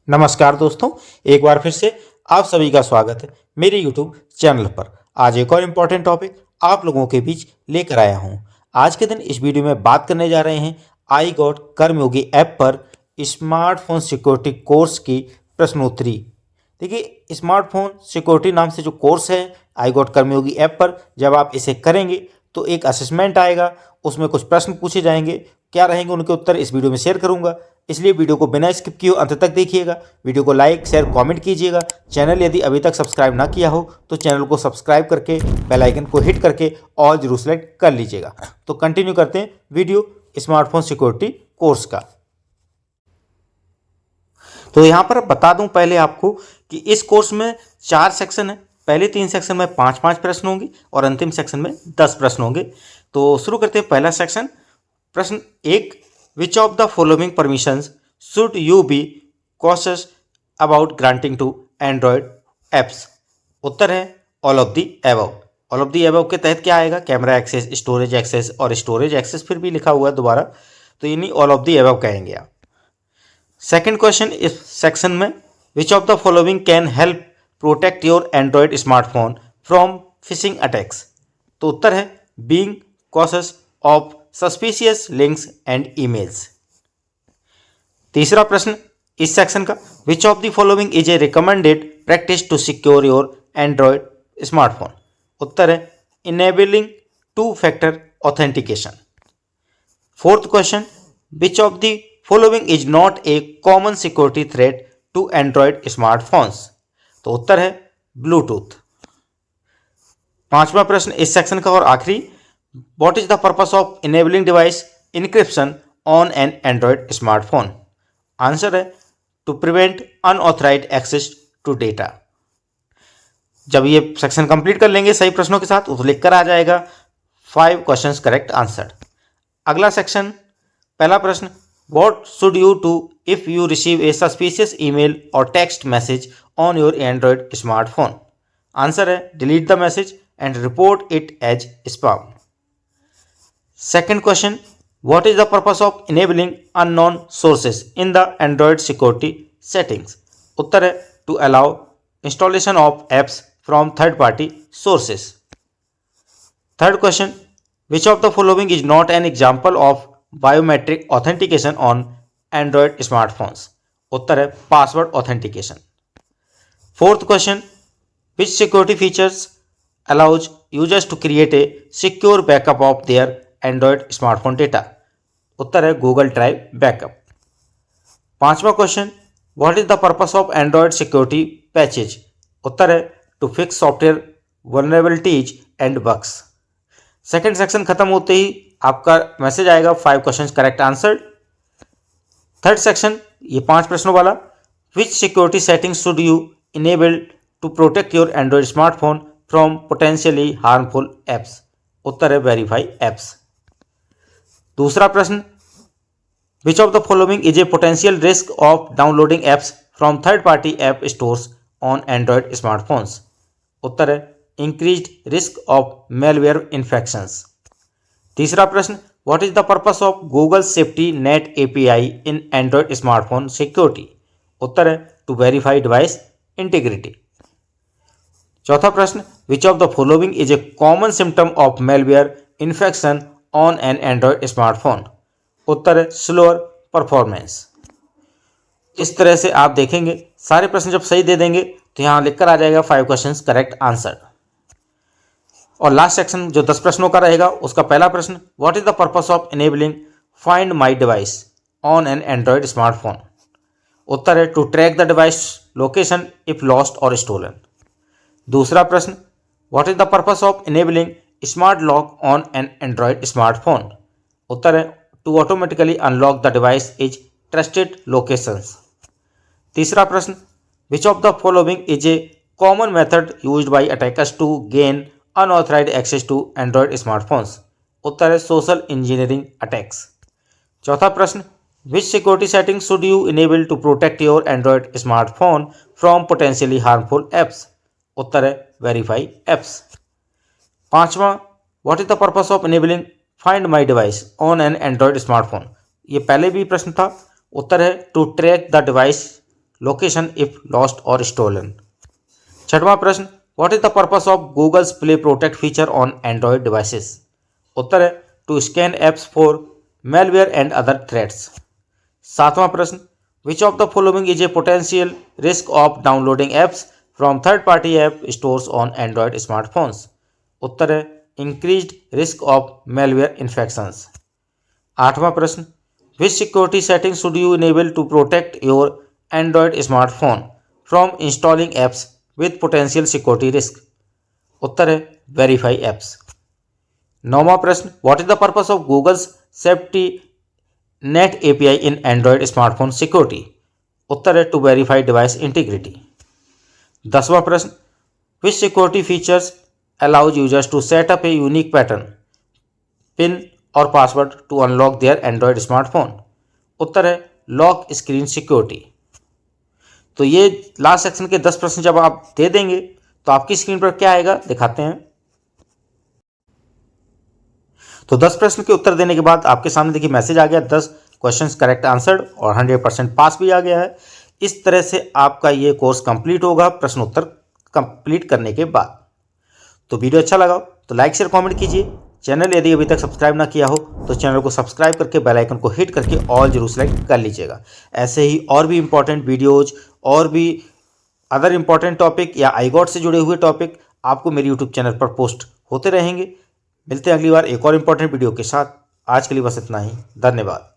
नमस्कार दोस्तों, एक बार फिर से आप सभी का स्वागत है मेरे YouTube चैनल पर। आज एक और इम्पॉर्टेंट टॉपिक आप लोगों के बीच लेकर आया हूं। आज के दिन इस वीडियो में बात करने जा रहे हैं आई गॉट कर्मयोगी ऐप पर स्मार्टफोन सिक्योरिटी कोर्स की प्रश्नोत्तरी। देखिए, स्मार्टफोन सिक्योरिटी नाम से जो कोर्स है आई गॉट कर्मयोगी ऐप पर, जब आप इसे करेंगे तो एक असेसमेंट आएगा, उसमें कुछ प्रश्न पूछे जाएंगे। क्या रहेंगे उनके उत्तर इस वीडियो में शेयर करूंगा, इसलिए वीडियो को बिना स्किप किए अंत तक देखिएगा। वीडियो को लाइक शेयर कमेंट कीजिएगा। चैनल यदि अभी तक सब्सक्राइब ना किया हो तो चैनल को सब्सक्राइब करके बेल आइकन को हिट करके ऑल जरूर सेलेक्ट कर लीजिएगा। तो कंटिन्यू करते हैं वीडियो स्मार्टफोन सिक्योरिटी कोर्स का। तो यहाँ पर बता दूं पहले आपको कि इस कोर्स में 4 सेक्शन है। पहले 3 सेक्शन में 5-5 प्रश्न होंगे और अंतिम सेक्शन में 10 प्रश्न होंगे। तो शुरू करते हैं पहला सेक्शन। प्रश्न 1, which of the following permissions should you be cautious about granting to Android apps. उत्तर है all of the above. All of the above के तहत क्या आएगा? कैमरा एक्सेस, स्टोरेज एक्सेस और स्टोरेज एक्सेस फिर भी लिखा हुआ है दोबारा, तो यानी ऑल ऑफ द एबव कहेंगे आप। सेकेंड क्वेश्चन इस सेक्शन में, which of the following can help protect your Android smartphone from phishing attacks. तो उत्तर है being cautious of suspicious links and emails. तीसरा प्रश्न इस सेक्शन का, which of the following is a recommended practice to secure your Android smartphone. उत्तर है enabling 2 factor authentication. Fourth question, which of the following is not a common security threat to Android smartphones. तो उत्तर है Bluetooth. पांचवा प्रश्न इस section का और आखिरी, what is the purpose of enabling device encryption on an Android smartphone. Answer है to prevent unauthorised access to data. जब ये सेक्शन कंप्लीट कर लेंगे सही प्रश्नों के साथ तो लिखकर आ जाएगा 5 क्वेश्चंस करेक्ट आंसर। अगला सेक्शन, पहला प्रश्न, what should you do if you receive a suspicious email और text message on your Android smartphone. Answer है delete the message and report it as spam. Second question, what is the purpose of enabling unknown sources in the Android security settings? उत्तर है to allow installation of apps from third party sources. Third question, which of the following is not an example of biometric authentication on Android smartphones? उत्तर है password authentication. Fourth question, which security features allows users to create a secure backup of their Android smartphone data? उत्तर है Google drive backup. पांचवा question, what is the purpose of Android security patches. उत्तर है to fix software vulnerabilities and bugs. Second section खत्म होते ही आपका message आएगा 5 questions correct answer. Third section ये 5 प्रश्नों वाला, which security settings should you enable to protect your Android smartphone from potentially harmful apps. उत्तर है वेरीफाई एप्स। दूसरा प्रश्न, which of the following is a potential risk of downloading apps from third party app stores on Android smartphones. उत्तर है increased risk of malware infections. तीसरा प्रश्न, what is the purpose of Google safety net API in Android smartphone security. उत्तर है to verify device integrity. चौथा प्रश्न, which of the following is a common symptom of malware infection on an Android smartphone. उत्तर है slower performance. इस तरह से आप देखेंगे सारे प्रश्न जब सही दे देंगे तो यहाँ लिखकर आ जाएगा 5 क्वेश्चंस करेक्ट आंसर। और लास्ट सेक्शन जो 10 प्रश्नों का रहेगा उसका पहला प्रश्न, what is the purpose of enabling find my device on an Android smartphone. उत्तर है to track the device location if lost और स्टोलन। दूसरा प्रश्न, what is the purpose of enabling smart lock on an Android smartphone. उत्तर है to automatically unlock the device is trusted locations. तीसरा प्रश्न, which of the following is a common method used by attackers to gain unauthorized access to Android smartphones. उत्तर है social engineering attacks. चौथा प्रश्न, which security setting should you enable to protect your Android smartphone from potentially harmful apps. उत्तर है verify apps. पांचवा, what is the purpose of enabling find my device on an Android smartphone. ये पहले भी प्रश्न था। उत्तर है to track the device location if lost और स्टोलन। छठवां प्रश्न, what is the purpose of Google's Play Protect feature on Android devices? उत्तर है to scan apps for malware and other threats. सातवां प्रश्न, which of the following is a potential risk of downloading apps from third party app stores on Android smartphones? उत्तर है increased risk of malware infections. आठवां प्रश्न, which security setting should you enable to protect your Android smartphone from installing apps with potential security risk? उत्तर है verify apps. नौवां प्रश्न, what is the purpose of Google's safety net API in Android smartphone security? उत्तर है to verify device integrity. 10वां प्रश्न, which security features allows users to set up a unique pattern PIN और password to unlock their Android smartphone? उत्तर है lock screen security. तो ये last section के 10 प्रश्न जब आप दे देंगे तो आपकी स्क्रीन पर क्या आएगा दिखाते हैं। तो 10 प्रश्न के उत्तर देने के बाद आपके सामने देखिए मैसेज आ गया, 10 क्वेश्चंस करेक्ट आंसर्ड और 100% पास भी आ गया है। इस तरह से आपका ये कोर्स कंप्लीट होगा प्रश्न उत्तर कंप्लीट करने के बाद। तो वीडियो अच्छा लगा तो लाइक शेयर कमेंट कीजिए। चैनल यदि अभी तक सब्सक्राइब ना किया हो तो चैनल को सब्सक्राइब करके बेल आइकन को हिट करके ऑल जरूर सेलेक्ट कर लीजिएगा। ऐसे ही और भी इंपॉर्टेंट वीडियोज और भी अदर इंपॉर्टेंट टॉपिक या आईगॉट से जुड़े हुए टॉपिक आपको मेरे यूट्यूब चैनल पर पोस्ट होते रहेंगे। मिलते हैं अगली बार एक और इंपॉर्टेंट वीडियो के साथ। आज के लिए बस इतना ही, धन्यवाद।